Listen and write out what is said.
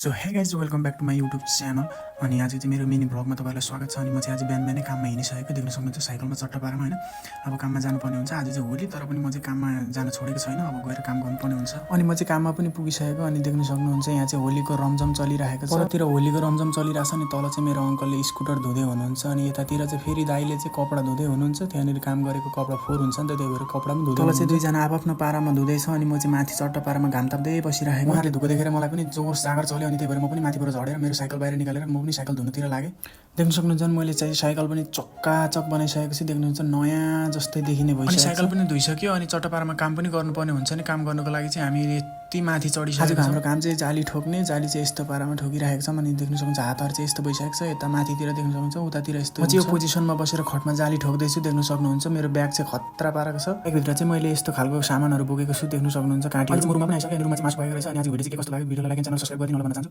So hey guys welcome back to my YouTube channel. अनि आज चाहिँ मेरो मिनी भ्लगमा तपाईँलाई स्वागत छ। अनि म चाहिँ आज बिहान बिहानै काममा हिँडिसकेको देख्न सक्नुहुन्छ साइकलमा चट्टा पारामा होइन। अब काममा जानुपर्ने हुन्छ। आज चाहिँ होली तर पनि म चाहिँ काममा जान छोडेको छैन। अब गएर काम गर्नुपर्ने हुन्छ। अनि म चाहिँ काममा पनि पुगिसकेको। अनि देख्न सक्नुहुन्छ यहाँ चाहिँ होलीको रमझम चलिरहेको छ। परतिर होलीको रमझम चलिरहेको छ। अनि तल चाहिँ मेरो अङ्कलले स्कुटर धुँदै हुनुहुन्छ। अनि यतातिर चाहिँ फेरि दाइले चाहिँ कपडा धुँदै हुनुहुन्छ। त्यहाँनिर काम गरेको कपडा फोहोर हुन्छ नि त, त्यही भएर कपडा पनि धुँदै। तल चाहिँ दुईजना आफ्नो पारामा धुँदैछ। अनि म चाहिँ माथि चट्टा पारामा घाम ताप्दै बसिरहेको। उहाँले धुको देखेर मलाई पनि जोस जागर चल्यो। अनि त्यही भएर म पनि माथिबाट झरेर मेरो साइकल बाहिर निकालेर म पनि साइकल धुनुतिर लागेँ। देख्न सक्नुहुन्छ मैले चाहिँ साइकल पनि चक्काचक बनाइसकेको छु। देख्नुहुन्छ नयाँ जस्तै देखिने भइसक्यो। अनि साइकल पनि धुइसक्यो। अनि चट्टापारामा काम पनि गर्नुपर्ने हुन्छ नि। काम गर्नुको लागि चाहिँ हामी यति माथि चढिसकेको छौँ। हाम्रो काम चाहिँ जाली ठोक्ने। जाली चाहिँ यस्तो पारामा ठोकिरहेको छौँ। अनि देख्न सक्नुहुन्छ हातहरू चाहिँ यस्तो भइसकेको छ। यता माथितिर देख्न सक्नुहुन्छ, उतातिर यस्तो। म चाहिँ यो पोजिसनमा बसेर खटमा जाली ठोक्दैछु। देख्न सक्नुहुन्छ मेरो ब्याग चाहिँ खतरा पारेको छ। ब्यागभित्र चाहिँ मैले यस्तो खालको सामानहरू बोकेको छु। देख्न सक्नुहुन्छ काँटी। रुममा पनि आइसक्यो। रुममा चाहिँ मासु भएको रहेछ। अनि आज भिडियो चाहिँ के कस्तो लाग्यो भिडियोलाई लाइक एन्ड च्यानल सब्स्क्राइब गरिदिनु होला भन्न चाहन्छु।